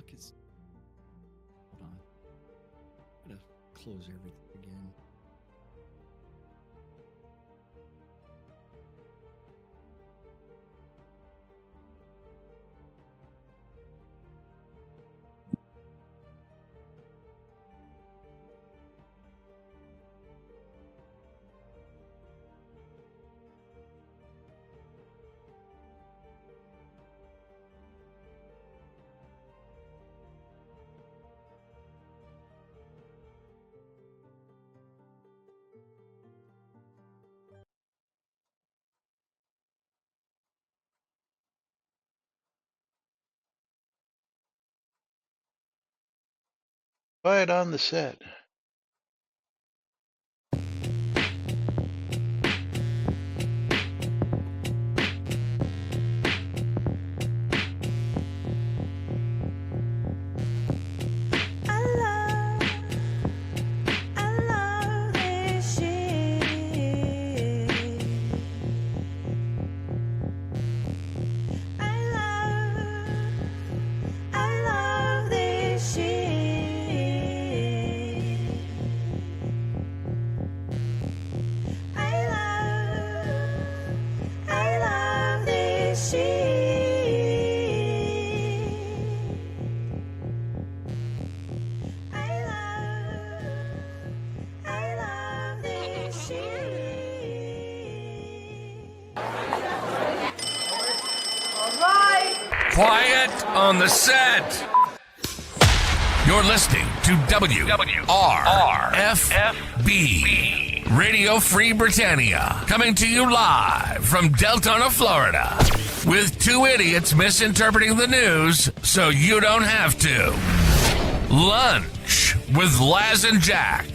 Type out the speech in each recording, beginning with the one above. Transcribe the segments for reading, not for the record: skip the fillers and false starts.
fuck is... Hold on. I'm gonna close everything again. Quiet on the set. Quiet on the set. You're listening to WRFB, Radio Free Britannia, coming to you live from Deltona, Florida, with two idiots misinterpreting the news so you don't have to. Lunch with Laz and Jack.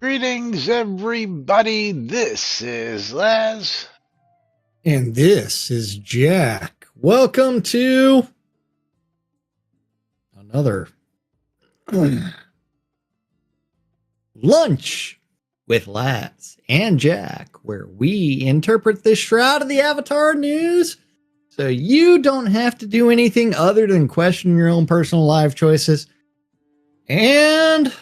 Greetings, everybody. This is Laz. And this is Jack. Welcome to another Lunch with Laz and Jack, where we interpret the Shroud of the Avatar news so you don't have to do anything other than question your own personal life choices and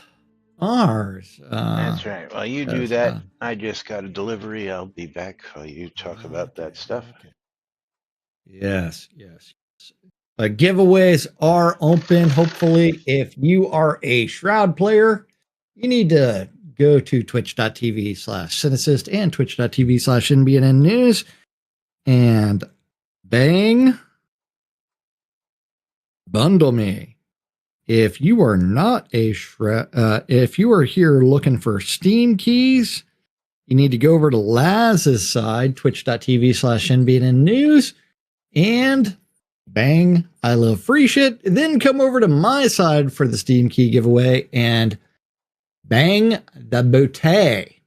ours. That's right. While you do that, I just got a delivery. I'll be back while you talk about that stuff. Okay. Yes. Giveaways are open. Hopefully, if you are a Shroud player, you need to go to twitch.tv/Cynicist and twitch.tv/NBNN News and bundle me. If you are not a if you are here looking for Steam keys, you need to go over to Laz's side, twitch.tv/NBNN News, and bang, I love free shit. Then come over to my side for the Steam key giveaway and bang the booty.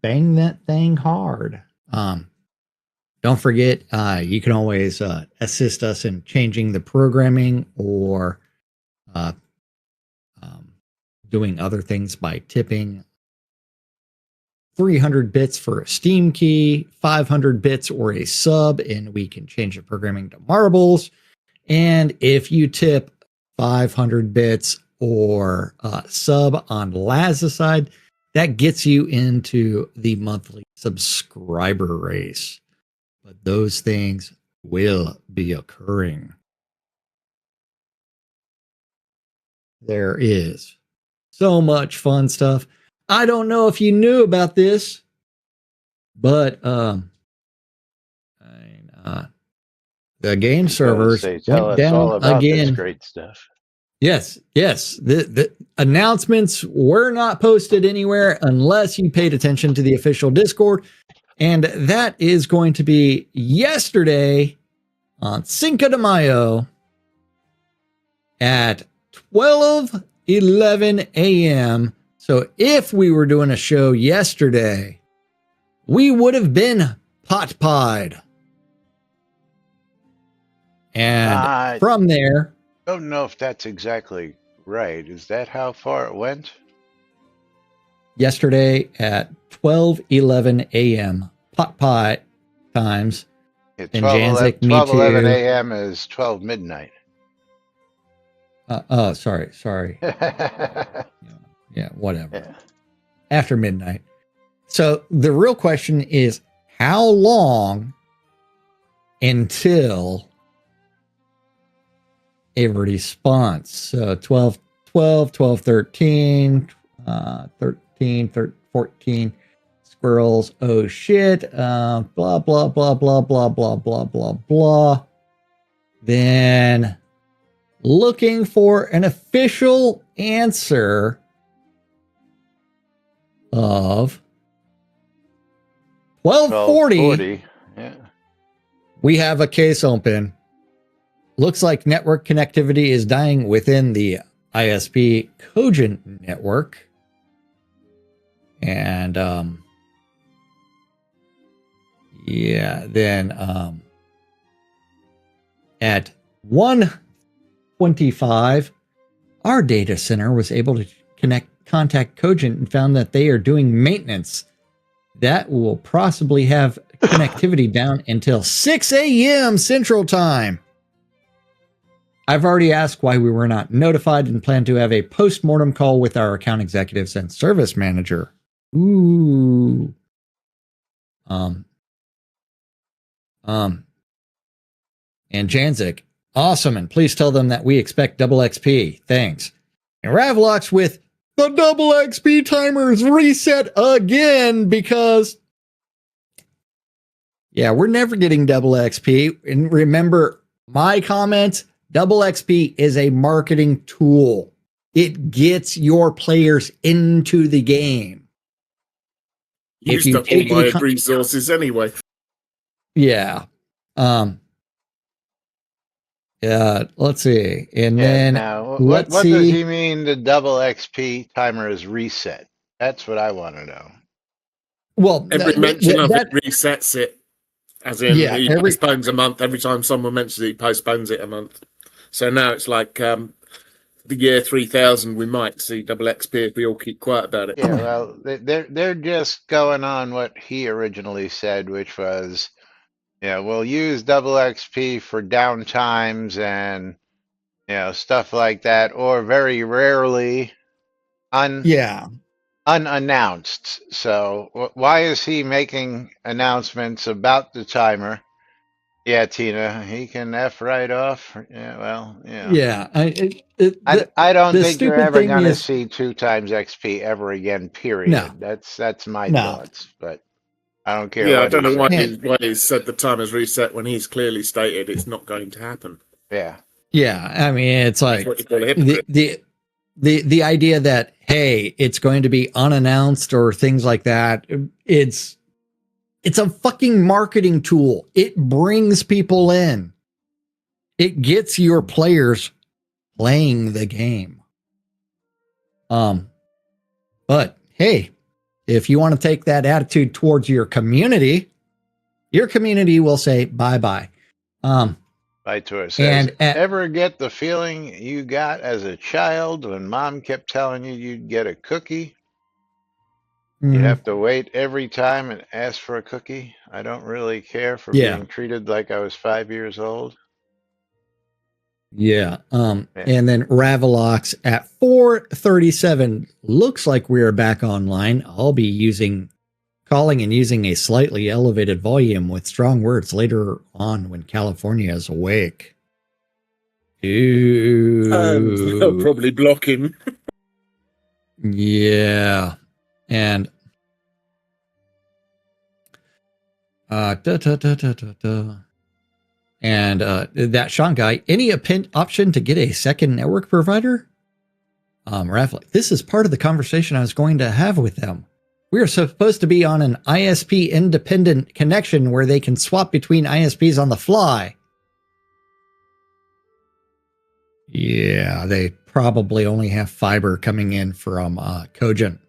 Bang that thing hard. Don't forget, you can always assist us in changing the programming or doing other things by tipping 300 bits for a Steam key, 500 bits or a sub, and we can change the programming to marbles. And if you tip 500 bits or sub on Laz's side, that gets you into the monthly subscriber race. But those things will be occurring. There is so much fun stuff. I don't know if you knew about this, but the game servers tell went us all down about this again. great stuff. Yes. The announcements were not posted anywhere unless you paid attention to the official Discord. And that is going to be yesterday on Cinco de Mayo at 12:11 a.m. So if we were doing a show yesterday, we would have been pot-pied. And from there... I don't know if that's exactly right. Is that how far it went? Yesterday at 12:11 a.m. pot pie times. Yeah, 12:11 a.m. is 12 midnight. Sorry. Yeah, whatever. Yeah. After midnight. So the real question is, how long until a response? So 12, 13, 14 squirrels. Oh shit. Blah, blah, blah, blah, blah, blah, blah, blah, blah. Then looking for an official answer of 12:40. Yeah. We have a case open. Looks like network connectivity is dying within the ISP Cogent network. And then at 1:25, our data center was able to contact Cogent and found that they are doing maintenance. That will possibly have connectivity down until 6 a.m. Central Time. I've already asked why we were not notified and plan to have a post-mortem call with our account executives and service manager. Ooh. And Janzik, awesome, and please tell them that we expect double XP. Thanks. And Ravlox with the double XP timers reset again because, yeah, we're never getting double XP. And remember my comment, double XP is a marketing tool. It gets your players into the game. If you take all my resources anyway. Yeah. Let's see. And then now, what does he mean the double XP timer is reset? That's what I want to know. Well, every mention of it resets it. As in, he postpones a month. Every time someone mentions it, he postpones it a month. So now it's like the year 3000, we might see double XP if we all keep quiet about it. Yeah, well, they're just going on what he originally said, which was, yeah, we'll use double XP for downtimes and, you know, stuff like that, or very rarely unannounced. So why is he making announcements about the timer? Yeah, Tina, he can F right off. Yeah, well, yeah. Yeah, I don't think you're ever going to see 2 times XP ever again, period. No. That's my thoughts, but I don't care. Yeah, I don't know why he said the timer's reset when he's clearly stated it's not going to happen. Yeah. Yeah, I mean, it's like the idea that, hey, it's going to be unannounced or things like that. It's a fucking marketing tool. It brings people in. It gets your players playing the game. But hey, if you want to take that attitude towards your community will say bye-bye. Vitor says, ever get the feeling you got as a child when mom kept telling you you'd get a cookie? You have to wait every time and ask for a cookie. I don't really care for being treated like I was 5 years old. Yeah. Yeah. And then Ravelox at 4:37. Looks like we are back online. I'll be calling and using a slightly elevated volume with strong words later on when California is awake. Ooh. They'll probably block him. Yeah. And And that Sean guy, any option to get a second network provider? Ralph, this is part of the conversation I was going to have with them. We are supposed to be on an ISP independent connection where they can swap between ISPs on the fly. Yeah, they probably only have fiber coming in from Cogent.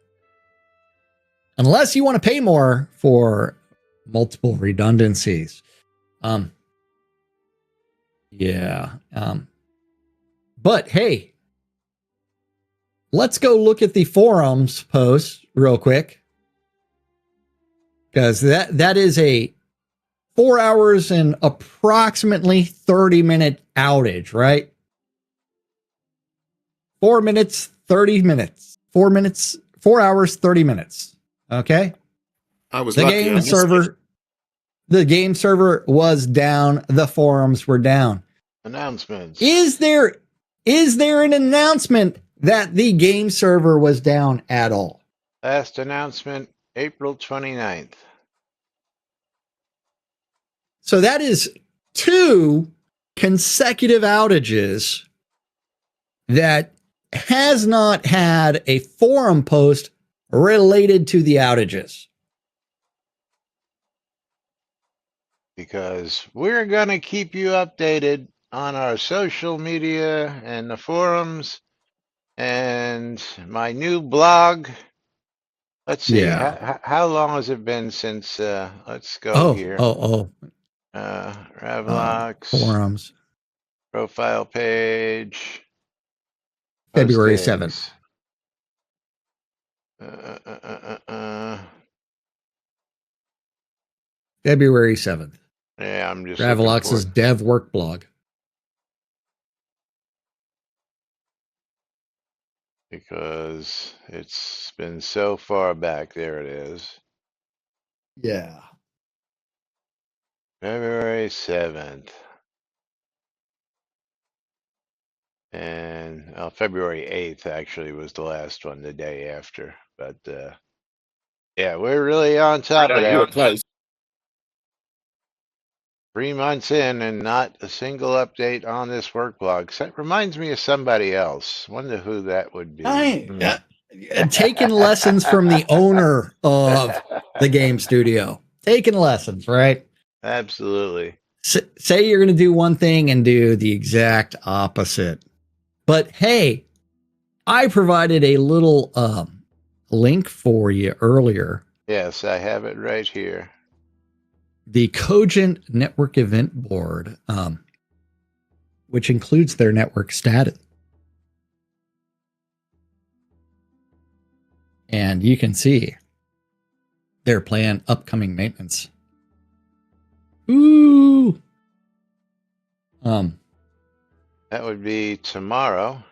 Unless you want to pay more for multiple redundancies. Yeah. But hey, let's go look at the forums post real quick. Because that is a 4 hours and approximately 30-minute outage, right? 4 minutes, 30 minutes. 4 minutes, 4 hours, 30 minutes. Okay? I was the lucky. game server. The game server was down. The forums were down. Announcements. Is there an announcement that the game server was down at all? Last announcement, April 29th. So that is 2 consecutive outages that has not had a forum post related to the outages. Because we're going to keep you updated on our social media and the forums and my new blog. Let's see. Yeah. How long has it been since, let's go here. Ravelox. Forums. Profile page. February Postings. 7th. February 7th. Yeah, I'm just Ravelox's dev work blog. Because it's been so far back. There it is. Yeah. February 7th. And February 8th actually was the last one, the day after. But yeah, we're really on top of that. Close. 3 months in and not a single update on this work blog. So it reminds me of somebody else. Wonder who that would be. Taking lessons from the owner of the game studio. Taking lessons, right? Absolutely. Say you're going to do one thing and do the exact opposite. But hey, I provided a little link for you earlier. Yes, I have it right here. The Cogent Network Event Board, which includes their network status. And you can see their planned upcoming maintenance. Ooh. That would be tomorrow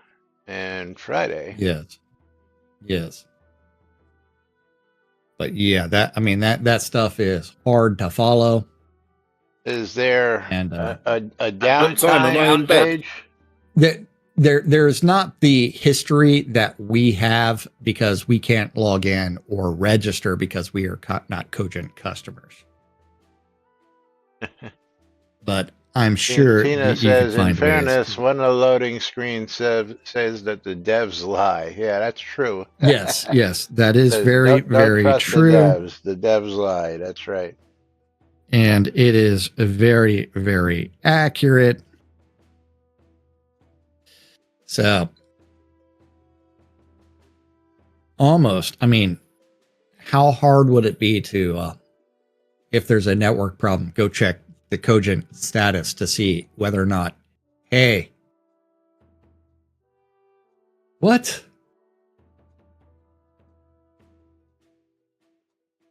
and Friday. Yes. But yeah, that stuff is hard to follow. Is there a downtime on page? There's not the history that we have because we can't log in or register because we are not Cogent customers. But I'm sure Tina you says, can find in fairness, ways. when a loading screen says that the devs lie. Yeah, that's true. Yes, that is very don't true. The devs lie. That's right. And it is very, very accurate. So, almost, how hard would it be to, if there's a network problem, go check the Cogent status to see whether or not, hey, what?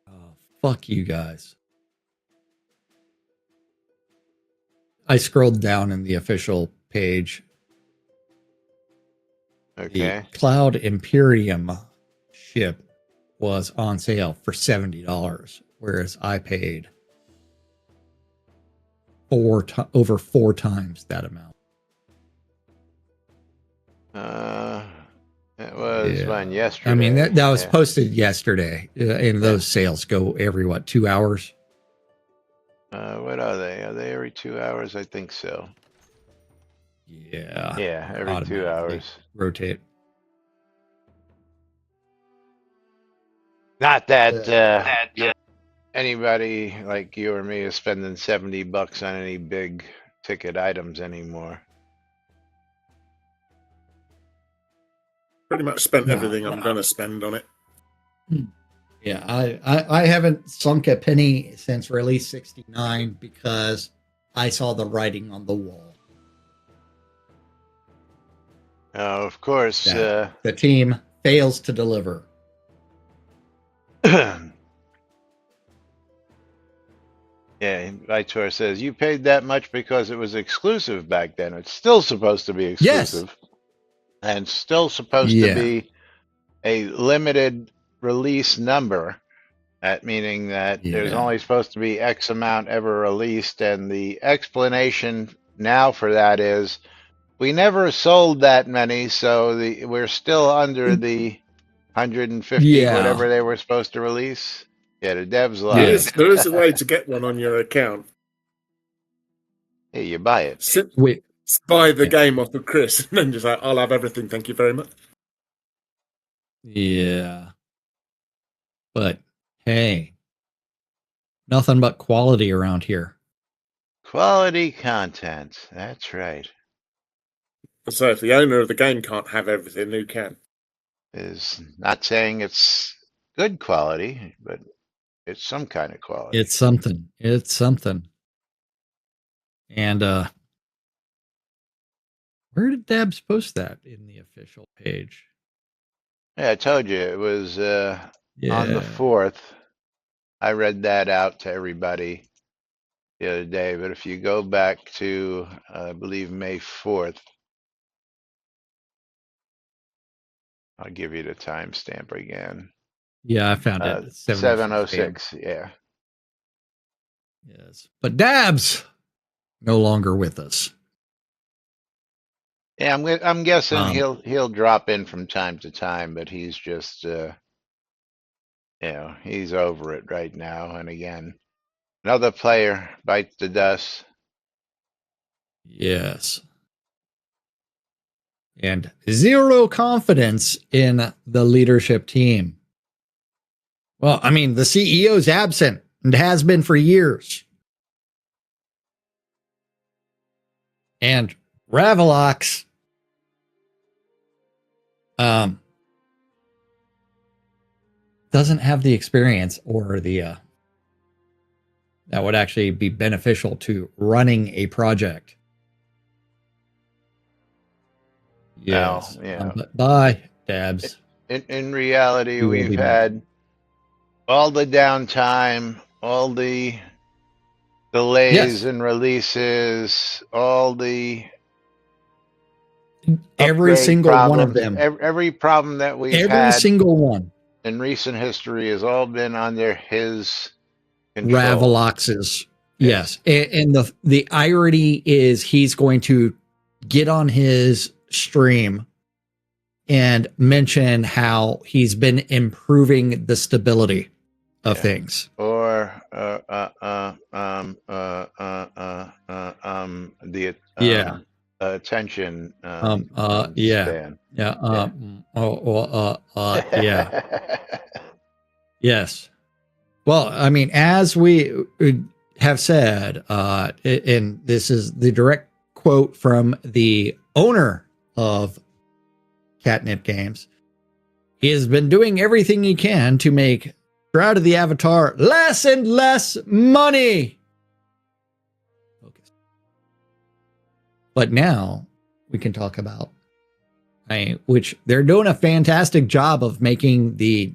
Oh, fuck you guys. I scrolled down in the official page, Okay. the Cloud Imperium ship was on sale for $70, whereas I paid over 4 times that amount. It was when yesterday. I mean, that was Yeah. posted yesterday, and those sales go every 2 hours. What are they? Are they every 2 hours? I think so. Yeah. Yeah, every 2 hours. Rotate. Not that anybody like you or me is spending $70 on any big ticket items anymore. Pretty much spent everything I'm going to spend on it. Yeah, I haven't sunk a penny since release 69 because I saw the writing on the wall. Of course. The team fails to deliver. Yeah, Vitor says, you paid that much because it was exclusive back then. It's still supposed to be exclusive. Yes. And still supposed to be a limited release number. That meaning that there's only supposed to be X amount ever released. And the explanation now for that is we never sold that many, so we're still under the 150 whatever they were supposed to release. Yeah, the devs lie. There is a way to get one on your account. Yeah, you buy it. Buy the game off of Chris, and then just like, I'll have everything, thank you very much. Yeah. But, hey, nothing but quality around here. Quality content, that's right. So if the owner of the game can't have everything, who can? Is not saying it's good quality, but it's some kind of quality. It's something. It's something. And where did Dabs post that in the official page? Yeah, I told you it was on the 4th. I read that out to everybody the other day, but if you go back to I believe May 4th, I'll give you the timestamp again. Yeah, I found it. 7:06. Yeah. Yes, but Dabs no longer with us. Yeah, I'm guessing he'll drop in from time to time, but he's just he's over it right now. And again, another player bites the dust. Yes. And zero confidence in the leadership team. Well, I mean, the CEO's absent and has been for years. And Ravalox doesn't have the experience or the that would actually be beneficial to running a project. Yes. Bye, Dabs. In reality, we've had all the downtime, all the delays in releases, all the every single problems, one of them. Every problem that we've had. Every single one. In recent history has all been under his control. Ravalox's. Yes. And the irony is he's going to get on his stream and mention how he's been improving the stability of things. Or attention span. Yes. Well, I mean, as we have said, and this is the direct quote from the owner of Catnip Games, he has been doing everything he can to make Shroud of the Avatar less and less money. Focus. But now we can talk about, which they're doing a fantastic job of making the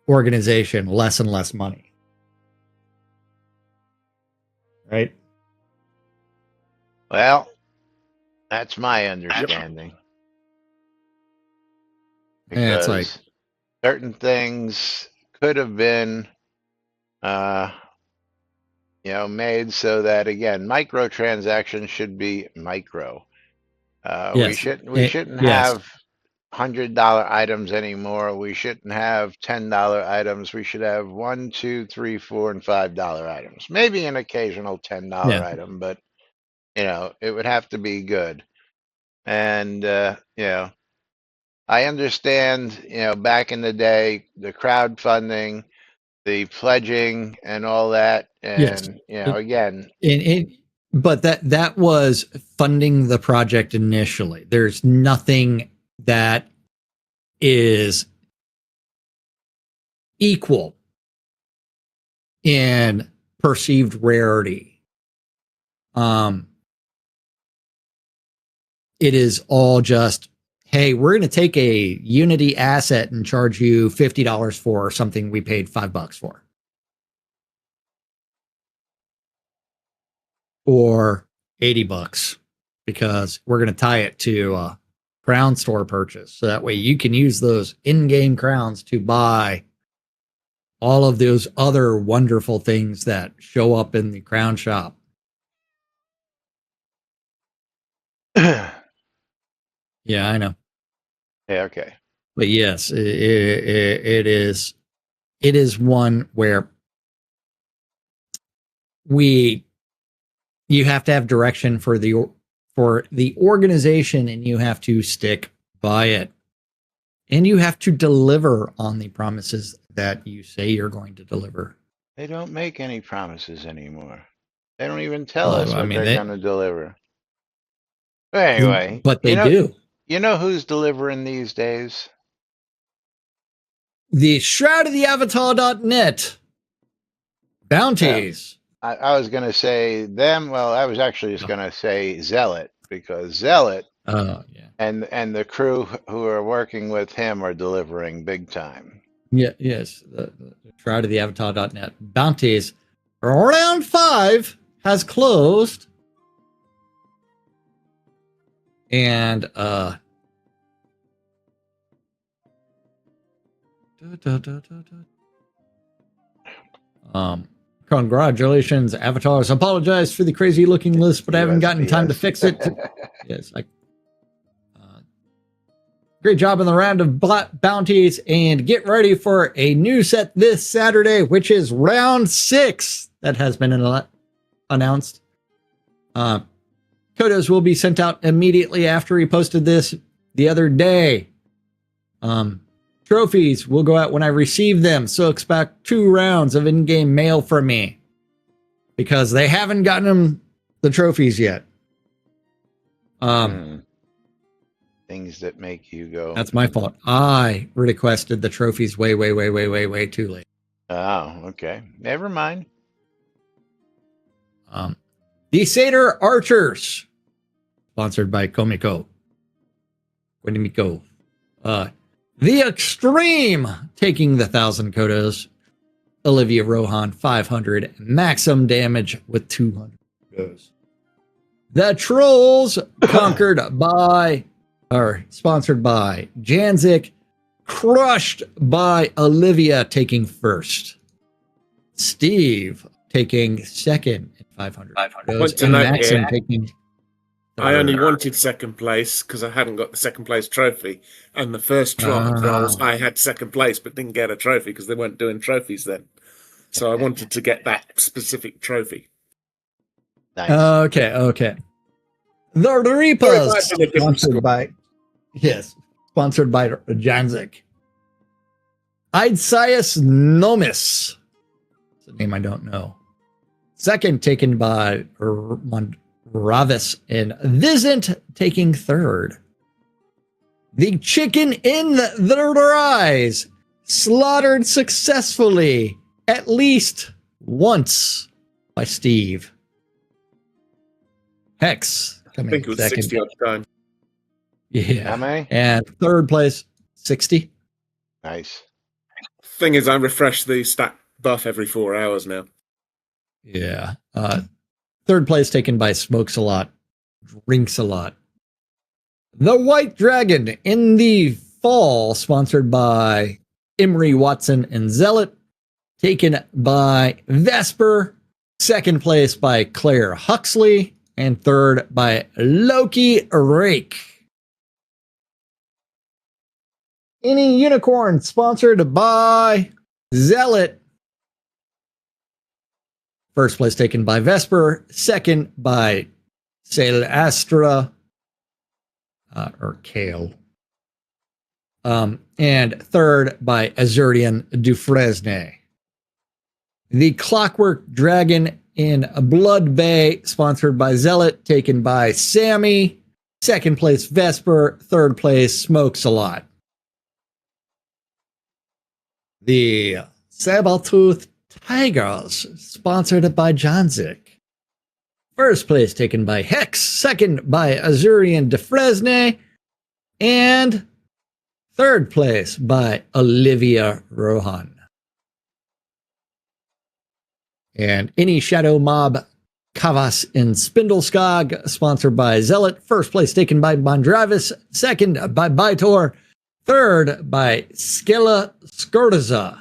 organization less and less money. Right? Well, that's my understanding. Yeah, it's like Because certain things could have been, made so that, again, microtransactions should be micro. We yes, shouldn't yes, have $100 items anymore. We shouldn't have $10 items. We should have $1, 2, 3, 4, and $5 items. Maybe an occasional $10 yeah, item, but it would have to be good. And I understand, back in the day, the crowdfunding, the pledging, and all that. yes. And It, again, but that was funding the project initially. There's nothing that is equal in perceived rarity. It is all just, hey, we're going to take a Unity asset and charge you $50 for something we paid $5 for. Or $80 because we're going to tie it to a crown store purchase. So that way you can use those in-game crowns to buy all of those other wonderful things that show up in the crown shop. yeah, Yeah, I know. okay. But yes, it is one where you have to have direction for the organization, and you have to stick by it, and you have to deliver on the promises that you say you're going to deliver. They don't make any promises anymore. They don't even tell us what they're going to deliver. But anyway, but they do. You know who's delivering these days? The Shroud of the Avatar.net bounties. I was going to say them. Well, I was actually just going to say Zealot, because Zealot and the crew who are working with him are delivering big time. Yeah, yes. The Shroud of the Avatar.net bounties. Round 5 has closed. And congratulations, Avatars. Apologize for the crazy looking list, but I haven't gotten time to fix it. Yes, great job in the round of bounties, and get ready for a new set this Saturday, which is round 6 that has been announced. Kodos will be sent out immediately after he posted this the other day. Trophies will go out when I receive them, so expect 2 rounds of in-game mail from me, because they haven't gotten them the trophies yet. Things that make you go. That's my fault. I requested the trophies way too late. Oh, okay. Never mind. The Satyr Archers, sponsored by Komiko. The Extreme, taking the 1,000 Kodos. Olivia Rohan, 500. Maximum damage with 200 Kodos. The Trolls, sponsored by Janzik. Crushed by Olivia, taking first. Steve, taking second at 500. Maxim taking I only wanted second place because I hadn't got the second place trophy. And the first trials, I had second place but didn't get a trophy because they weren't doing trophies then. So I wanted to get that specific trophy. Nice. Okay. The Reapers, sponsored by Janzik. Idsias Nomis. It's a name I don't know. Second, taken by Ravis, and Visant taking third. The Chicken in the Rise, slaughtered successfully at least once by Steve. Hex coming I think it was second. 60 odd time. Yeah. How many? And third place, 60. Nice. Thing is, I refresh the stat buff every 4 hours now. Yeah. Third place taken by Smokes a Lot. drinks a lot. The White Dragon in the fall, sponsored by Emery Watson and Zealot, taken by Vesper, second place by Claire Huxley, and third by Loki Rake. Any Unicorn, sponsored by Zealot. First place taken by Vesper, second by Sail Astra, or Kale, and third by Azurian Dufresne. The Clockwork Dragon in Blood Bay, sponsored by Zealot, taken by Sammy, second place Vesper, third place Smokes a Lot. The Sabertooth Tigers, sponsored by Janzik. First place taken by Hex, second by Azurian Dufresne, and third place by Olivia Rohan. And any Shadow Mob Kavas in Spindleskog, sponsored by Zealot. First place taken by Bondravis, second by Bytor, third by Skella Skordaza.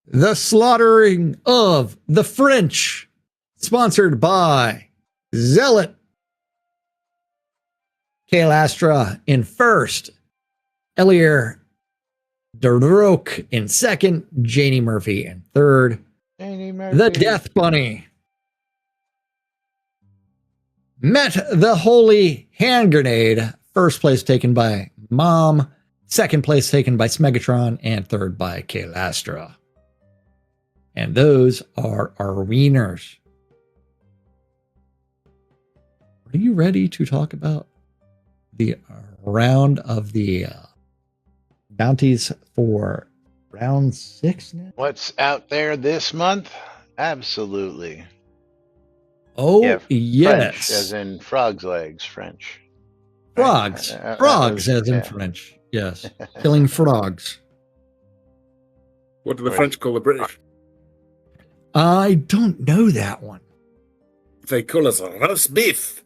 The Slaughtering of the French, sponsored by Zealot. Kale Astra in first, Elier Durok in second, Janie Murphy in third. The Death Bunny met the Holy Hand Grenade, first place taken by Mom, second place taken by Smegatron, and third by Kale Astra. And those are our wieners. Are you ready to talk about the round of the bounties for round 6 now? What's out there this month? Absolutely. Oh, yeah, yes. French, as in frog's legs, French. Frogs. Frogs, as in French. Yes. Killing frogs. What do the French call the British? I don't know that one. They call us roast beef.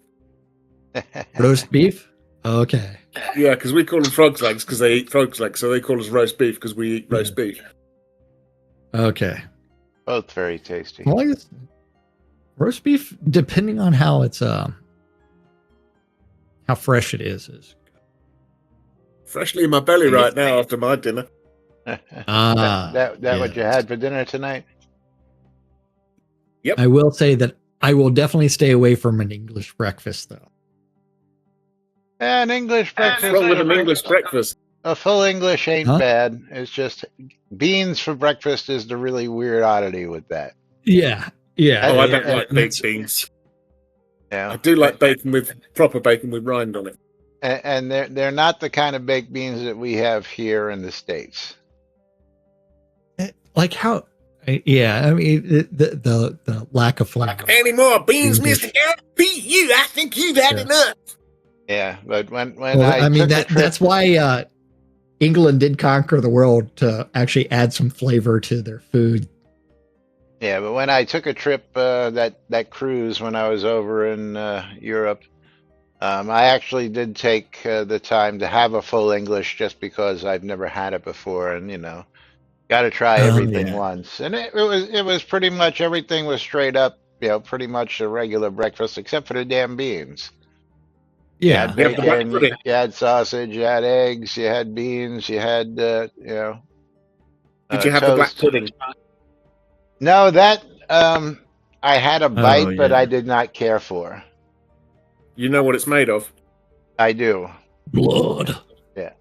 Roast beef? Okay. Yeah, because we call them frog's legs because they eat frog's legs, so they call us roast beef because we eat roast beef. Okay. Both very tasty. Well, I guess roast beef, depending on how it's how fresh it is freshly in my belly right now after my dinner. That what you had for dinner tonight? Yep. I will say that I will definitely stay away from an English breakfast, though. An English breakfast. What's wrong with an English breakfast? A full English ain't bad. It's just beans for breakfast is the really weird oddity with that. Yeah. Yeah. Oh, I don't like baked beans. Yeah. I do like bacon with proper bacon with rind on it. And they're not the kind of baked beans that we have here in the States. Like how? Yeah, I mean the lack of flavor. Any more beans, Mr. LPU? I think you've had enough. Yeah, but when that's why England did conquer the world, to actually add some flavor to their food. Yeah, but when I took a trip, that cruise when I was over in Europe, I actually did take the time to have a full English just because I've never had it before, and got to try everything once. And it was pretty much everything was straight up, pretty much a regular breakfast except for the damn beans. Yeah, you had bacon, you had sausage, you had eggs, you had beans, you had Did you have toast. the black pudding? No, that I had a bite, but I did not care for. You know what it's made of? I do. Blood. Yeah.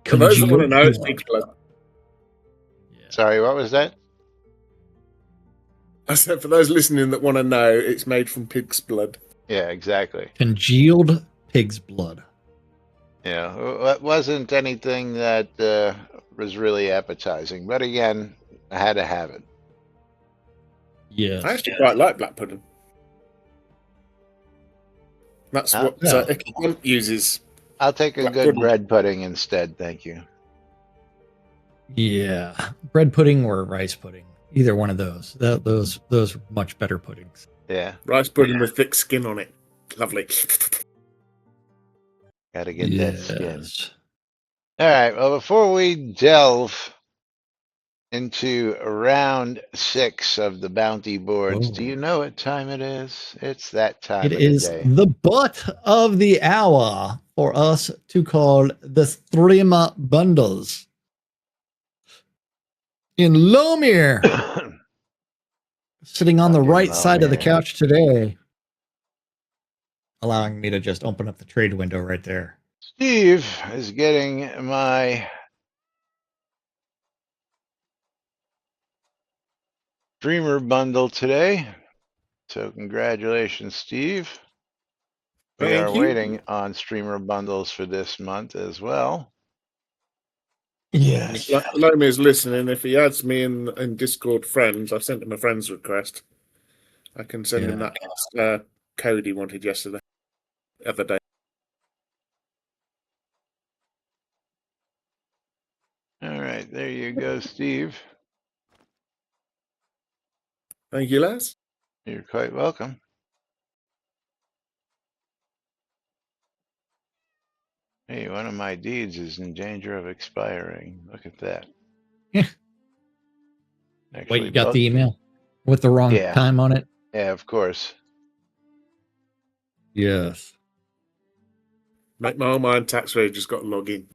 For those that want to know, it's pig's blood. Yeah. Sorry, what was that? I said for those listening that want to know, it's made from pig's blood. Yeah, exactly. Congealed pig's blood. Yeah, it wasn't anything that was really appetizing, but again, I had to have it. Yeah, I actually quite like black pudding. That's what Icky Bump uses. I'll take a good bread pudding instead, thank you. Yeah, bread pudding or rice pudding, either one of those. Those are much better puddings. Yeah. Rice pudding with thick skin on it. Lovely. Gotta get that skin. All right. Well, before we delve into round 6 of the bounty boards, do you know what time it is? It's that time It of the is day. the butt of the hour for us to call the streamer bundles. In Lomir, sitting on the right side of the couch today, allowing me to just open up the trade window right there. Steve is getting my streamer bundle today. So congratulations, Steve. We are waiting on streamer bundles for this month as well. Yes. Lomi's listening. If he adds me in Discord friends, I've sent him a friends request. I can send him that code he wanted yesterday, the other day. All right, there you go, Steve. Thank you, lads. You're quite welcome. Hey, one of my deeds is in danger of expiring. Look at that. Yeah. Actually, wait, you got the email with the wrong time on it? Yeah, of course. Yes. Make my own mind tax rate, just got to log in.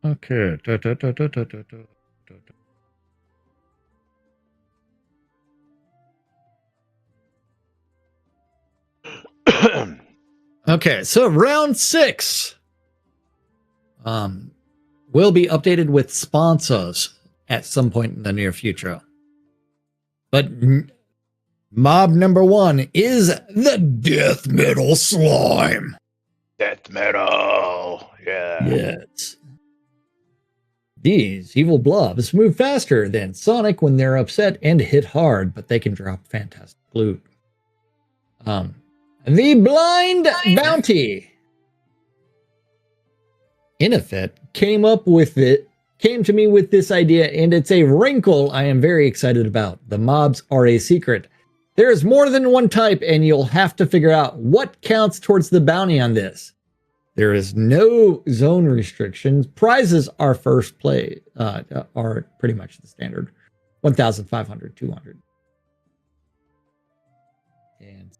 Okay. Okay, so round 6 will be updated with sponsors at some point in the near future. But mob number 1 is the death metal slime. Death metal, yeah. Yes. These evil blobs move faster than Sonic when they're upset and hit hard, but they can drop fantastic loot. The Blind Bounty. Inifit came to me with this idea, and it's a wrinkle I am very excited about. The mobs are a secret. There is more than one type, and you'll have to figure out what counts towards the bounty on this. There is no zone restrictions. Prizes are first play, are pretty much the standard. 1,500, 200. And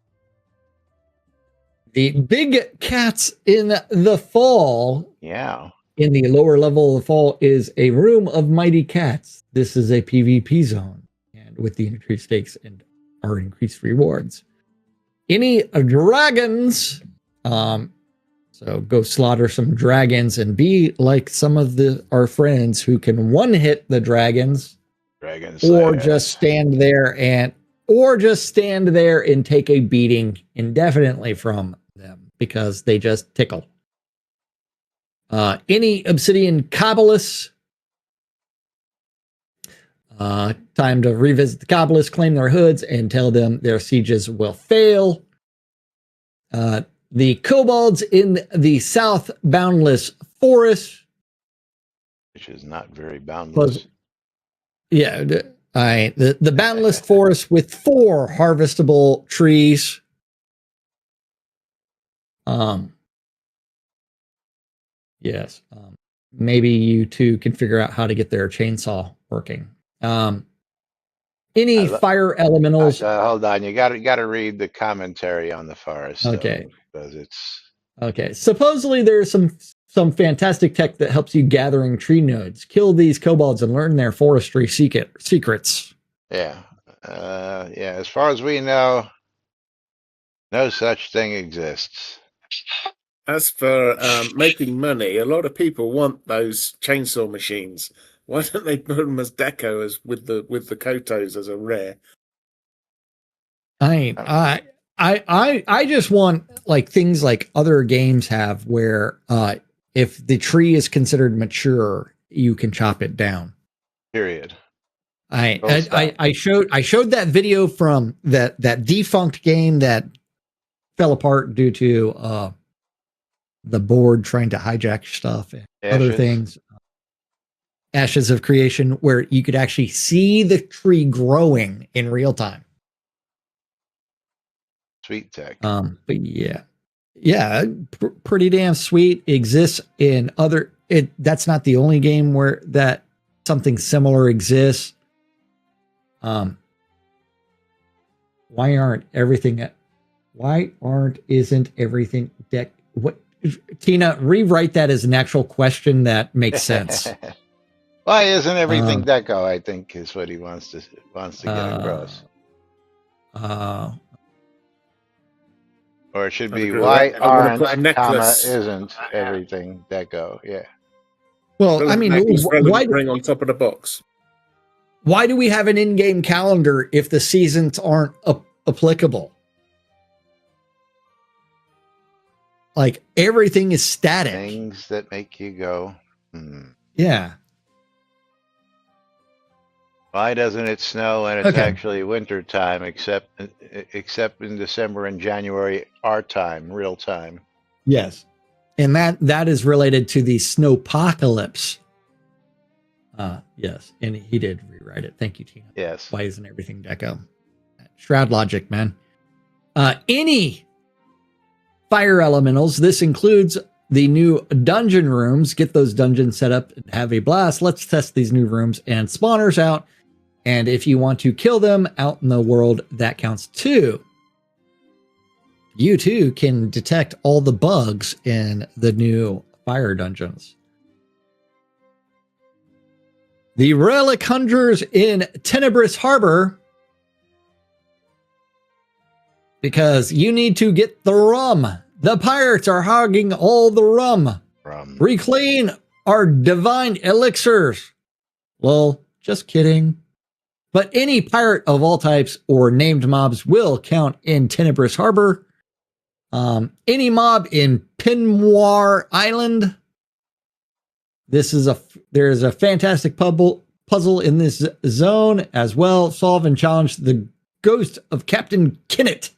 the big cats in the fall. Yeah. In the lower level of the fall is a room of mighty cats. This is a PvP zone, and with the increased stakes and our increased rewards. Any dragons, so go slaughter some dragons and be like some of our friends who can one-hit the dragons, or just stand there and take a beating indefinitely from them because they just tickle. Any obsidian Kabbalists, time to revisit the Kabbalists, claim their hoods, and tell them their sieges will fail. The kobolds in the South Boundless Forest, which is not very boundless. Yeah, the Boundless Forest with 4 harvestable trees. Yes. Maybe you two can figure out how to get their chainsaw working. Any fire elementals? Hold on, you got to read the commentary on the forest. Okay. Because it's okay. Supposedly there's some fantastic tech that helps you gathering tree nodes. Kill these kobolds and learn their forestry secrets. Yeah. Yeah. As far as we know, no such thing exists. As for making money, a lot of people want those chainsaw machines. Why don't they put them as deco as with the Kotos as a rare? I just want like things like other games have where if the tree is considered mature, you can chop it down. Period. I showed that video from that defunct game that fell apart due to the board trying to hijack stuff and other things. Ashes of Creation, where you could actually see the tree growing in real time. Sweet tech. But pretty damn sweet. Exists in other. That's not the only game where that something similar exists. Why isn't everything deck? What, Tina, rewrite that as an actual question that makes sense. Why isn't everything deco? I think is what he wants to get across. Or it should be why aren't, isn't everything deco? Yeah. Well, I mean, why ring on top of the box? Why do we have an in-game calendar if the seasons aren't applicable? Like everything is static. Things that make you go, Yeah. Why doesn't it snow and it's actually winter time, except in December and January, our time, real time? Yes. And that is related to the snowpocalypse. Yes. And he did rewrite it. Thank you, Tina. Yes. Why isn't everything deco? Shroud logic, man. Any fire elementals. This includes the new dungeon rooms. Get those dungeons set up and have a blast. Let's test these new rooms and spawners out. And if you want to kill them out in the world, that counts too. You too can detect all the bugs in the new fire dungeons. The relic hunters in Tenebrous Harbor, because you need to get the rum. The pirates are hogging all the rum. Reclaim our divine elixirs. Well, just kidding. But any pirate of all types or named mobs will count in Tenebrous Harbor. Any mob in Pinmoir Island. There's a fantastic puzzle in this zone as well. Solve and challenge the ghost of Captain Kennett.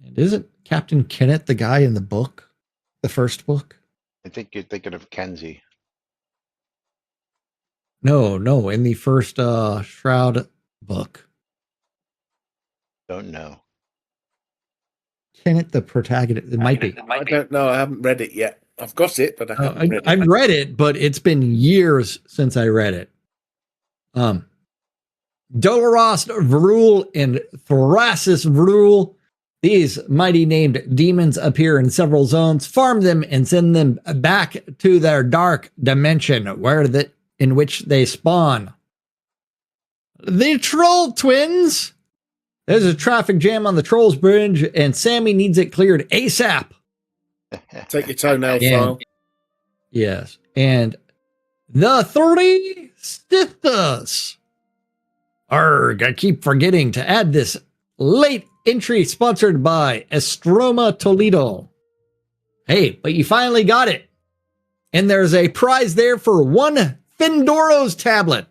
And isn't Captain Kennett the guy in the book? The first book? I think you're thinking of Kenzie. No, in the first Shroud book. Don't know. Kennett the protagonist. It might be. I don't know. I haven't read it yet. I've got it, but I haven't read it. I've read it, but it's been years since I read it. Doloros Vrul and Thrasis Vrul. These mighty named demons appear in several zones. Farm them and send them back to their dark dimension in which they spawn. The Troll Twins. There's a traffic jam on the Trolls Bridge, and Sammy needs it cleared ASAP. Take your toenail file. Yes. And the 30 Stithus. Arrgh, I keep forgetting to add this late entry sponsored by Estroma Toledo. Hey, but you finally got it. And there's a prize there for one Findoro's tablet.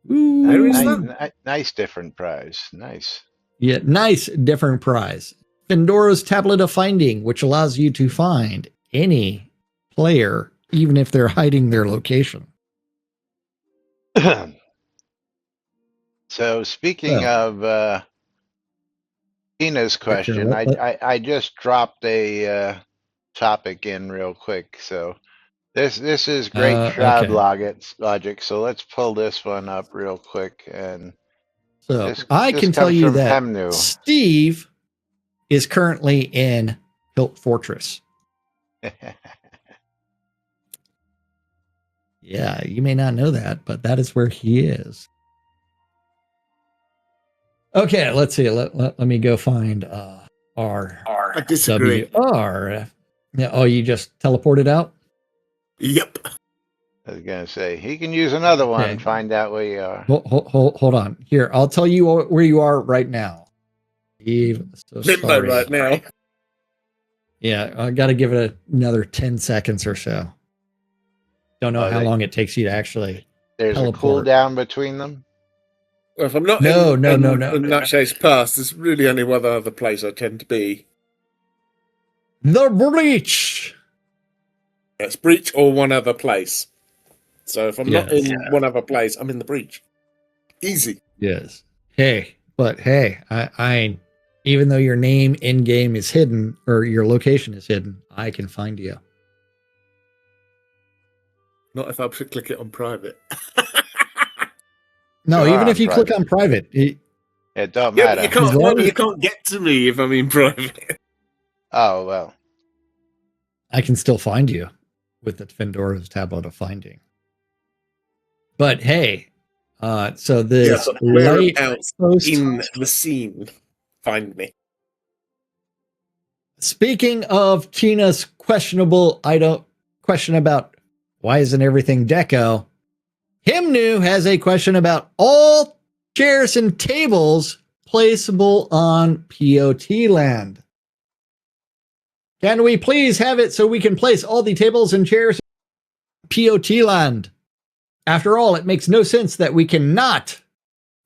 Ooh, nice different prize. Nice. Yeah, nice different prize. Findoro's tablet of finding, which allows you to find any player, even if they're hiding their location. So speaking of Tina's question, I just dropped a topic in real quick. So this is great Shroud logic. So let's pull this one up real quick. And so I can tell you that Steve is currently in Hilt Fortress. Yeah, you may not know that, but that is where he is. Okay, let's see. Let me go find our I disagree. WR. Yeah, oh, you just teleported out? Yep. I was going to say, he can use another one and find out where you are. Hold on. Here, I'll tell you where you are right now. Steve, Limbo right now. Yeah, I got to give it another 10 seconds or so. Don't know how long it takes you to actually There's a cooldown between them? Well, if I'm not in Nutshell's Pass, there's really only one other place I tend to be. The Breach! It's breach or one other place. So if I'm not in one other place, I'm in the breach. Easy. Yes. Hey, I even though your name in game is hidden or your location is hidden, I can find you. Not if I click it on private. No, even if you click on private, it don't matter. You can't get to me if I'm in private. Oh well. I can still find you with the Fendora's tablet of finding. But hey, so this light post in the scene, find me. Speaking of Tina's questionable question about why isn't everything deco, Himnu has a question about all chairs and tables placeable on POT land. Can we please have it so we can place all the tables and chairs in POT land? After all, it makes no sense that we cannot.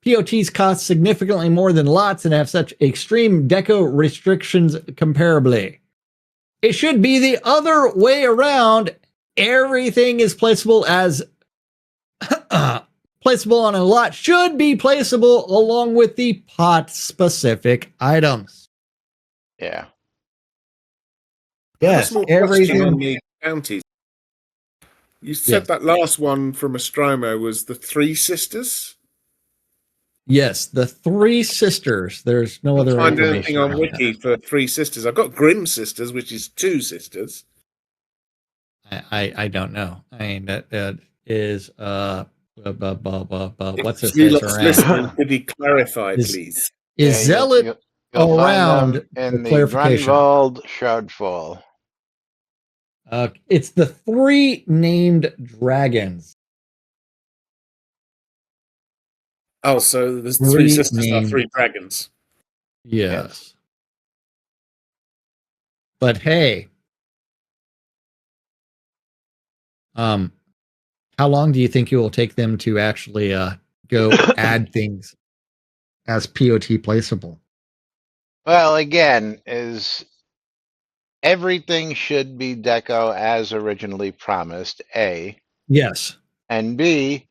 POTs cost significantly more than lots and have such extreme deco restrictions comparably. It should be the other way around. Everything is placeable as placeable on a lot should be placeable along with the pot specific items. Yeah. Yes, everything on the bounties. You said that last one from Astromo was the Three Sisters? Yes, the Three Sisters. There's no other find information anything on Wiki for Three Sisters. I've got Grim Sisters, which is two sisters. I don't know. I mean, that is what's his face around? Could he clarify, please? Is Zealot you'll around find them in the the Grunwald Shroudfall? It's the three named dragons. Oh, so there's three sisters, not three dragons. Yes. But hey, how long do you think it will take them to actually go add things as POT placeable? Well, again, is everything should be deco as originally promised, A. Yes. And B,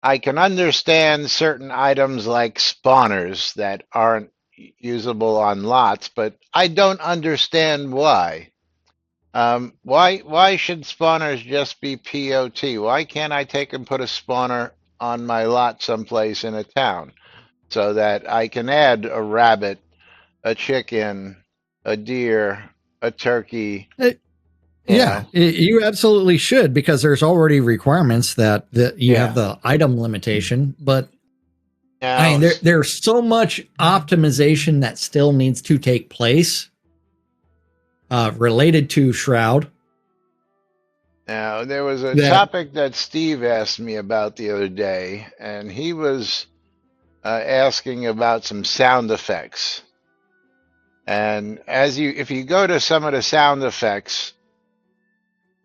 I can understand certain items like spawners that aren't usable on lots, but I don't understand why. Why should spawners just be POT? Why can't I take and put a spawner on my lot someplace in a town so that I can add a rabbit, a chicken, a deer, a turkey? You absolutely should, because there's already requirements that you have the item limitation, but I mean, there's so much optimization that still needs to take place related to Shroud. Now, there was a topic that Steve asked me about the other day, and he was asking about some sound effects. And if you go to some of the sound effects,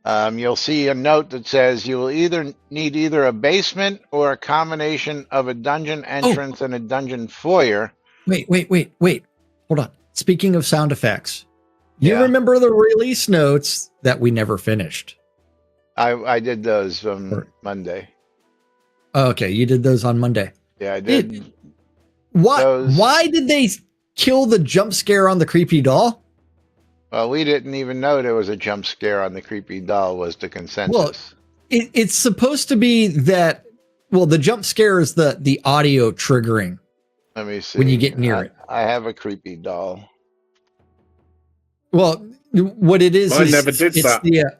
you'll see a note that says you will need either a basement or a combination of a dungeon entrance and a dungeon foyer. Wait. Hold on. Speaking of sound effects, you remember the release notes that we never finished? I did those on Monday. Okay, you did those on Monday. Yeah, I did. Why did they kill the jump scare on the creepy doll? Well, we didn't even know there was a jump scare on the creepy doll, was the consensus. Well, it's supposed to be that, the jump scare is the audio triggering. Let me see. When you get near it. I have a creepy doll. Well, what it is, I never did that.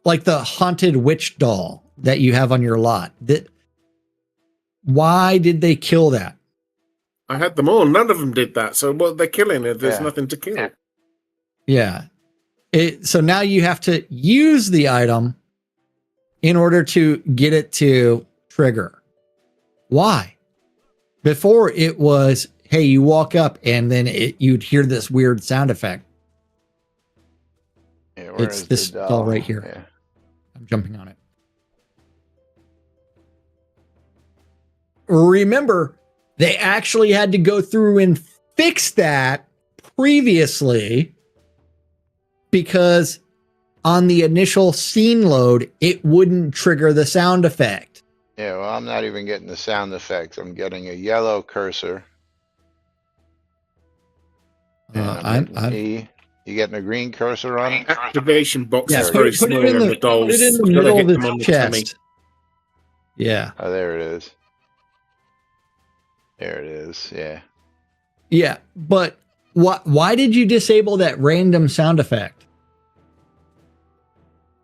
Like the haunted witch doll that you have on your lot. Why did they kill that? I had them all. None of them did that. So what they're killing it, there's nothing to kill. Yeah. So now you have to use the item in order to get it to trigger. Why? Before it was, hey, you walk up and then you'd hear this weird sound effect. Yeah, it's this doll right here. Yeah. I'm jumping on it. Remember, they actually had to go through and fix that previously because on the initial scene load, it wouldn't trigger the sound effect. Yeah, well, I'm not even getting the sound effects. I'm getting a yellow cursor. And I'm getting E. You getting a green cursor on it? Activation box is put very it small in on the, the dolls. put it in the You've got to middle hit of them on his the tummy. chest. Yeah. Oh, there it is. There it is. Yeah. Yeah, but why did you disable that random sound effect?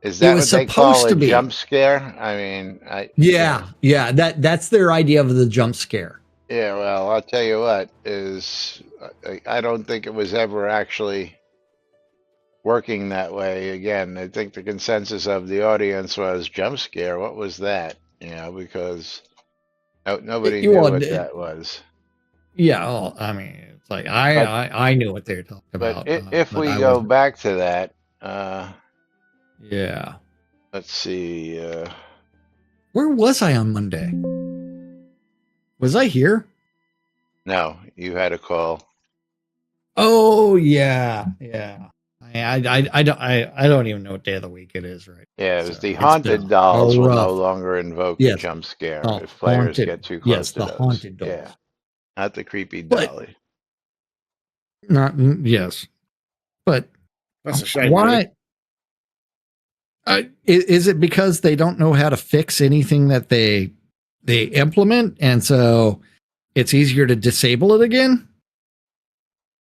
Is that was what they call supposed a to be. jump scare? I mean, Yeah, that's their idea of the jump scare. Yeah, well, I'll tell you what is I don't think it was ever actually working that way. Again, I think the consensus of the audience was jump scare. What was that? Because nobody knew what that was. Yeah, well, I mean, it's like I knew what they were talking about. But if we go back to that, yeah. Let's see. Where was I on Monday? Was I here? No, you had a call. Oh yeah. I don't even know what day of the week it is, right? Yeah, it was the haunted dolls will no longer invoke a jump scare if players get too close to those. Haunted dolls. Yeah, not the creepy dolly. Yes, but that's a shame. Why? Is it because they don't know how to fix anything that they implement, and so it's easier to disable it again?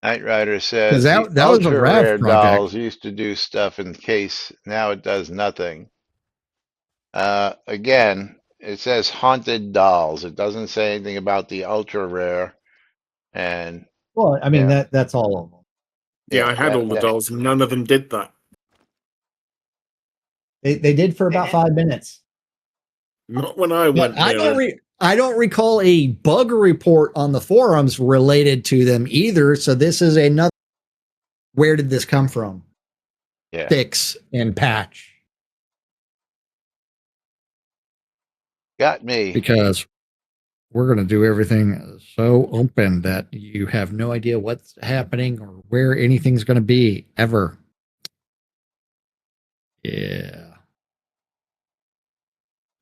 Night Rider says that was a rare dolls used to do stuff in case. Now it does nothing. Again, it says haunted dolls. It doesn't say anything about the ultra rare. And well, I mean that's all of them. Yeah, I had all the dolls, and none of them did that. They did for about 5 minutes. Not when I went there. I don't recall a bug report on the forums related to them either. So this is another. Where did this come from? Yeah. Fix and patch. Got me. Because we're going to do everything so open that you have no idea what's happening or where anything's going to be ever. Yeah.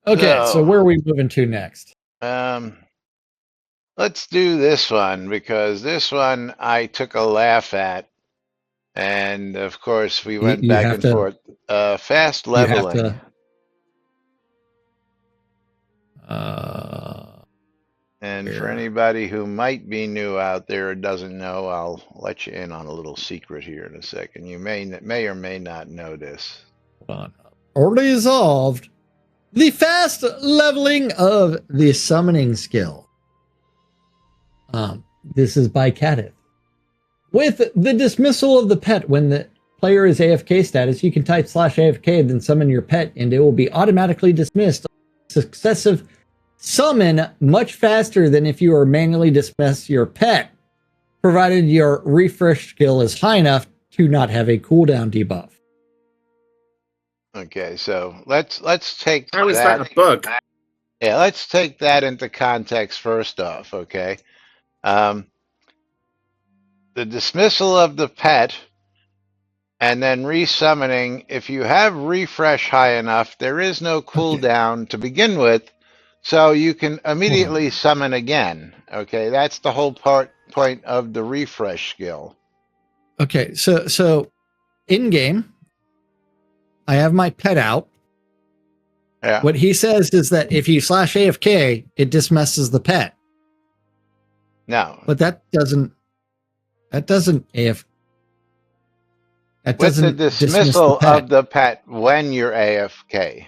Okay, so where are we moving to next? Let's do this one because this one I took a laugh at, and of course we went back and forth. Fast leveling. And for anybody who might be new out there or doesn't know, I'll let you in on a little secret here in a second. You may or may not know this. Hold on. Resolved. The fast leveling of the summoning skill. This is by Cadith. With the dismissal of the pet when the player is AFK status, you can type /AFK, then summon your pet, and it will be automatically dismissed. Successive summon much faster than if you are manually dismiss your pet, provided your refresh skill is high enough to not have a cooldown debuff. Okay, so let's take How is that a bug? Yeah, let's take that into context first off, okay? The dismissal of the pet and then resummoning, if you have refresh high enough, there is no cooldown to begin with, so you can immediately summon again. Okay, that's the whole point of the refresh skill. Okay, so in game, I have my pet out. Yeah. What he says is that if you /AFK, it dismisses the pet. No. But that doesn't AF. That With doesn't the dismissal of the pet when you're AFK.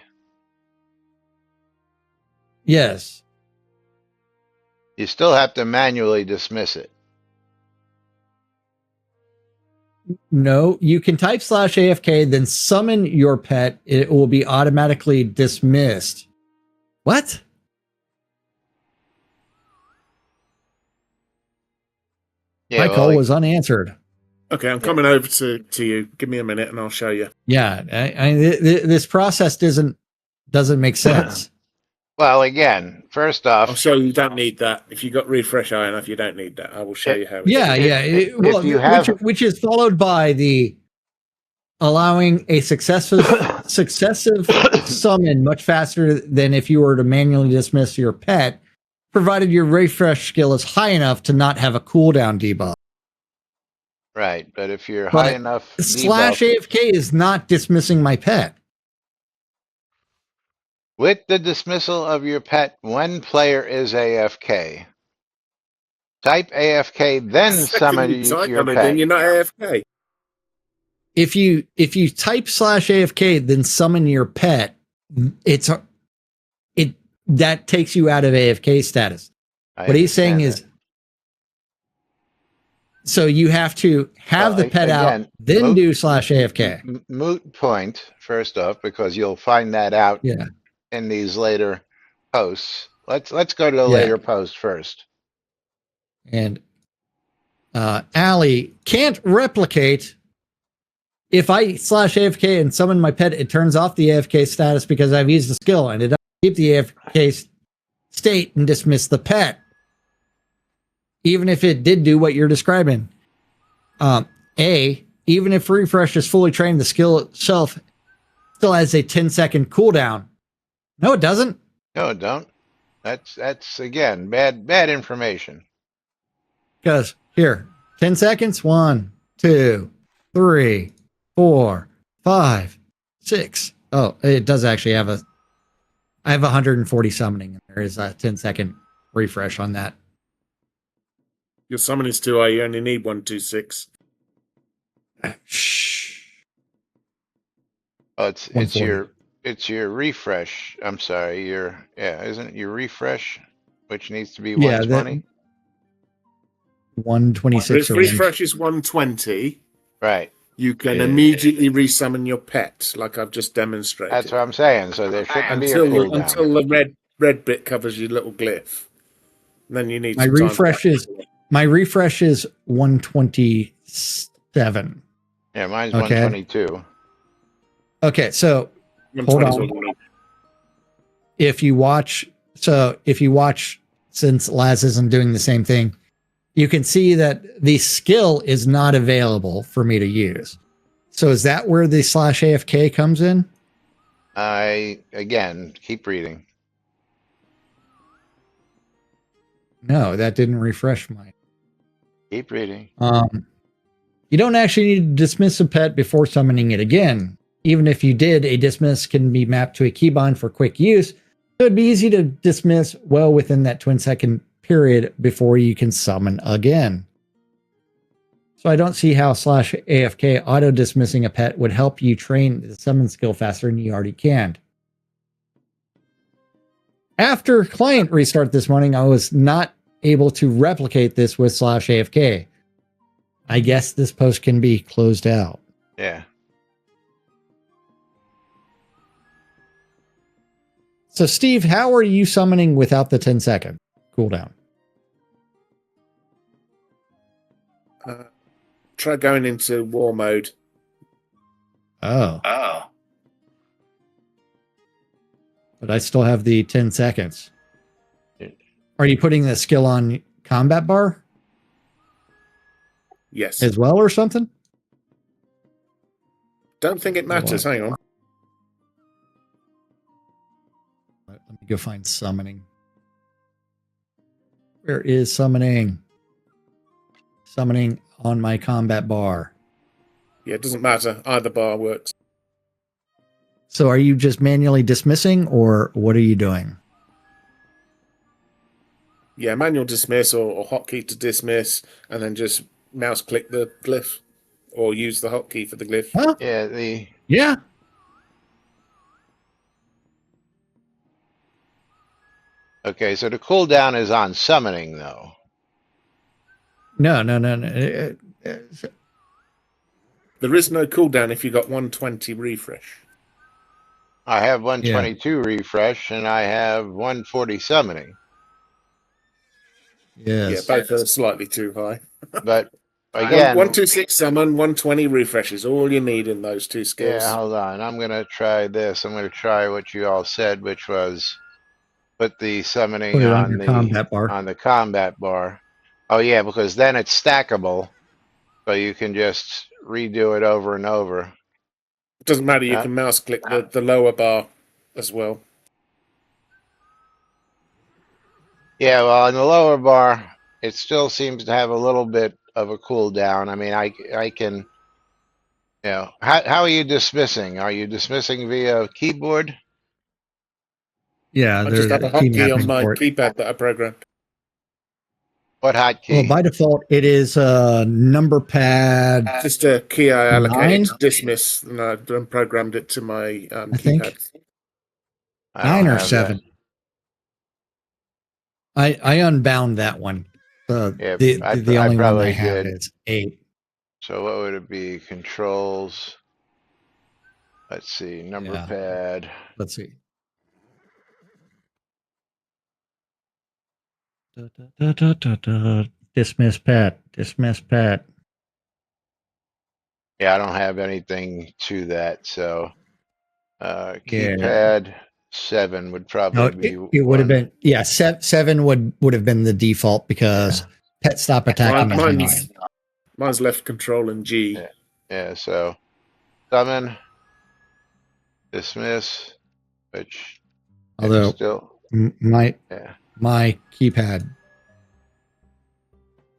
Yes. You still have to manually dismiss it. No, you can type /AFK, then summon your pet. It will be automatically dismissed. What? Yeah, my call was unanswered. Okay, I'm coming over to you. Give me a minute and I'll show you. Yeah, this process doesn't make sense. Well, again, first off, I'll show you don't need that. If you got refresh high enough, you don't need that. I will show you how. Which is followed by the allowing a successive summon much faster than if you were to manually dismiss your pet, provided your refresh skill is high enough to not have a cooldown debuff. Right, but if you're high enough slash AFK is not dismissing my pet. With the dismissal of your pet when player is AFK. Type AFK, then summon your pet. Then you're not AFK. If you type /AFK, then summon your pet, that takes you out of AFK status. What he's saying is, so you have to have the pet out, then do /AFK. Moot point, first off, because you'll find that out in these later posts. Let's go to the later post first. And Allie can't replicate. If I /AFK and summon my pet, it turns off the AFK status because I've used the skill, and it doesn't keep the AFK state and dismiss the pet. Even if it did do what you're describing. Even if refresh is fully trained, the skill itself still has a 10-second cooldown. No, it doesn't. No, it don't. That's again bad information. Because here, 10 seconds. 1, 2, 3, 4, 5, 6. Oh, it does actually have I have 140 summoning, and there is a 10-second refresh on that. Your summon is too high. You only need 126. Shh. Oh, it's your refresh. I'm sorry, isn't it your refresh, which needs to be 120? 126. If refresh is 120, right? You can immediately resummon your pet, like I've just demonstrated. That's what I'm saying. So there shouldn't be a cooldown until the red bit covers your little glyph. And then you need my refresh is 127. Yeah, mine's 122. Okay, so hold on. If you watch, since Laz isn't doing the same thing, you can see that the skill is not available for me to use. So is that where the /AFK comes in? Again, keep reading. No, that didn't refresh mine. Keep reading. You don't actually need to dismiss a pet before summoning it again. Even if you did, a dismiss can be mapped to a keybind for quick use. So it'd be easy to dismiss well within that 20-second period before you can summon again. So I don't see how /AFK auto dismissing a pet would help you train the summon skill faster than you already can. After client restart this morning, I was not able to replicate this with /AFK. I guess this post can be closed out. Yeah. So Steve, how are you summoning without the 10-second cooldown? Try going into war mode. Oh. But I still have the 10 seconds. Are you putting the skill on combat bar? Yes. As well or something? Don't think it matters. Hang on. Let me go find summoning. Where is summoning? Summoning on my combat bar. Yeah, it doesn't matter. Either bar works. So are you just manually dismissing, or what are you doing? Yeah, manual dismiss or hotkey to dismiss, and then just mouse click the glyph, or use the hotkey for the glyph. Huh? Yeah, Yeah. Okay, so the cooldown is on summoning, though. No. There is no cooldown if you got 120 refresh. I have 122 refresh, and I have 140 summoning. Yes. Yeah, both are slightly too high. But again, 126 summon, 120 refresh is all you need in those two skills. Yeah, hold on. I'm going to try this. I'm going to try what you all said, which was put the summoning on the combat bar. Oh, yeah, because then it's stackable. So you can just redo it over and over. It doesn't matter. You can mouse click the lower bar as well. Yeah, well, in the lower bar, it still seems to have a little bit of a cooldown. I mean, I can, how are you dismissing? Are you dismissing via keyboard? Yeah, I just there's have a key hotkey on mapping my for it. keypad that I programmed. What hotkey? Well, by default, it is a number pad. Just a key I allocated 9? to dismiss, and I programmed it to my I think keypad. 9 or 7. I unbound that one. The only one I have is 8. So what would it be? Controls. Let's see. Number pad. Let's see. Dismiss Pat. Dismiss Pat. Yeah, I don't have anything to that. So keypad 7 would probably be. It would have been 7 would have been the default because pet stop attacking is 9. Mine's left control and G. Yeah, so summon, dismiss, which although still my keypad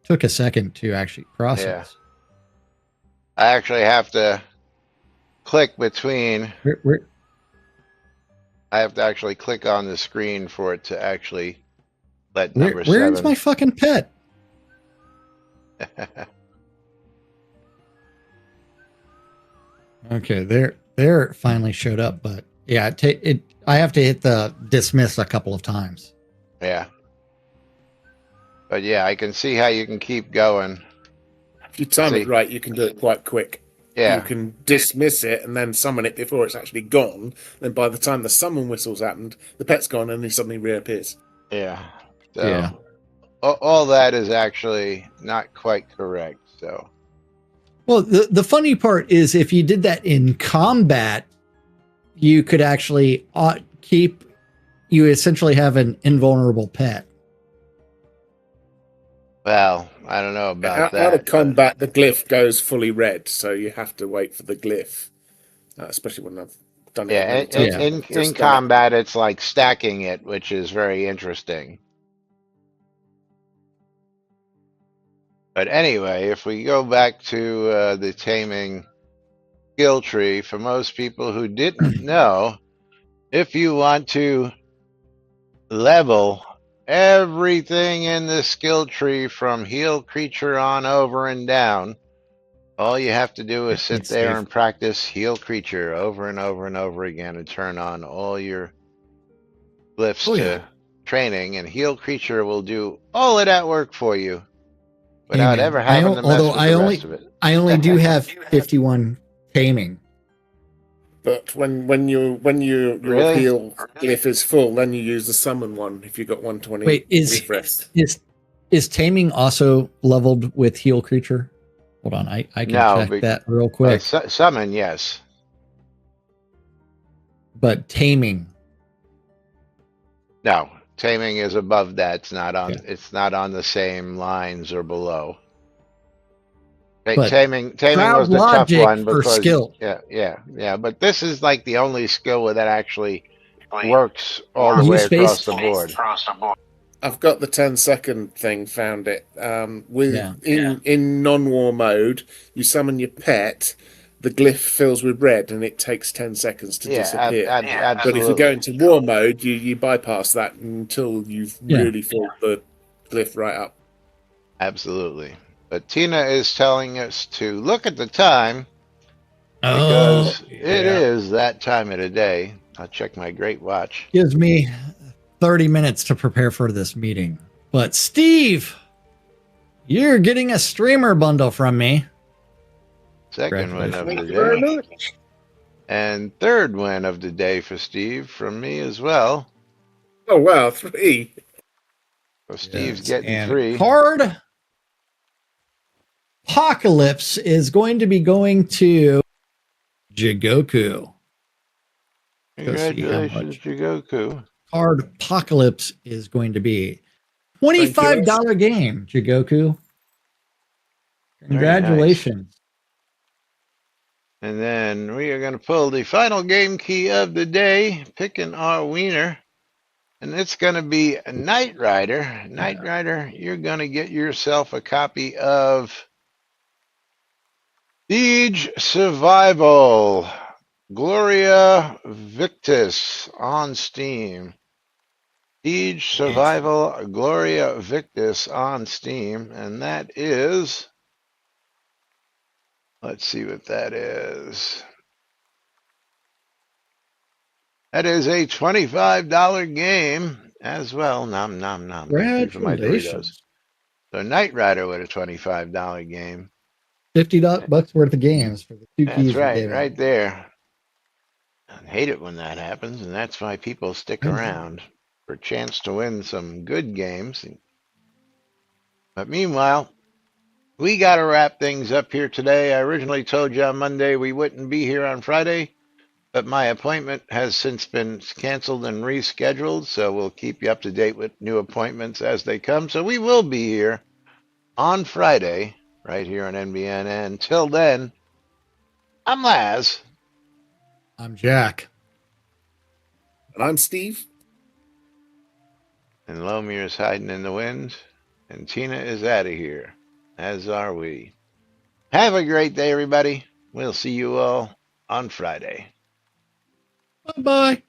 took a second to actually process. Yeah. I actually have to click between. I have to actually click on the screen for it to actually let number 7. Where's my fucking pet? Okay, there it finally showed up, but yeah, I have to hit the dismiss a couple of times. Yeah. But yeah, I can see how you can keep going. If you time it right, you can do it quite quick. Yeah. You can dismiss it and then summon it before it's actually gone. Then by the time the summon whistle's happened, the pet's gone and it suddenly reappears. Yeah. So all that is actually not quite correct. So. Well, the funny part is if you did that in combat, you could actually you essentially have an invulnerable pet. Well, I don't know about that. Out of combat, the glyph goes fully red, so you have to wait for the glyph, especially when I've done it. Yeah, in combat, it's like stacking it, which is very interesting. But anyway, if we go back to the taming skill tree, for most people who didn't know, if you want to level everything in the skill tree from heal creature on over and down, all you have to do is sit there and practice heal creature over and over and over again and turn on all your glyphs to training, and heal creature will do all of that work for you without ever having to mess with the rest of it. I only do have 51 taming. But when your heal glyph is full, then you use the summon one if you got 120. Wait, is taming also leveled with heal creature? Hold on, I can check that real quick. Summon, yes. But taming. No, taming is above that. It's not on. It's not on the same lines or below. Taming was the tough one because skill. Yeah. But this is like the only skill where that actually works all the way across the board. I've got the 10-second thing. Found it. In non-war mode, you summon your pet. The glyph fills with red, and it takes 10 seconds to disappear. But if you go into war mode, you bypass that until you've really filled the glyph right up. Absolutely. But Tina is telling us to look at the time because it is that time of the day. I'll check my great watch. Gives me 30 minutes to prepare for this meeting. But Steve, you're getting a streamer bundle from me. Second win of the day. And third win of the day for Steve from me as well. Oh, wow, 3. So Steve's getting 3. Card Apocalypse is going to be going to Jigoku. Congratulations, Jigoku. Card Apocalypse is going to be $25 game, Jigoku. Congratulations. And then we are going to pull the final game key of the day, picking our wiener. And it's going to be a Knight Rider. Knight Rider, you're going to get yourself a copy of Siege Survival Gloria Victis on Steam. Siege Survival Gloria Victis on Steam. And that is, let's see what that is. That is a $25 game as well. Nom, nom, nom. Thank you for my Doritos. So Knight Rider with a $25 game. $50 worth of games for the two keys. That's right, right there. I hate it when that happens, and that's why people stick around for a chance to win some good games. But meanwhile, we got to wrap things up here today. I originally told you on Monday we wouldn't be here on Friday, but my appointment has since been canceled and rescheduled, so we'll keep you up to date with new appointments as they come. So we will be here on Friday, right here on NBNN. Until then, I'm Laz. I'm Jack. And I'm Steve. And Lomir is hiding in the wind. And Tina is out of here, as are we. Have a great day, everybody. We'll see you all on Friday. Bye-bye.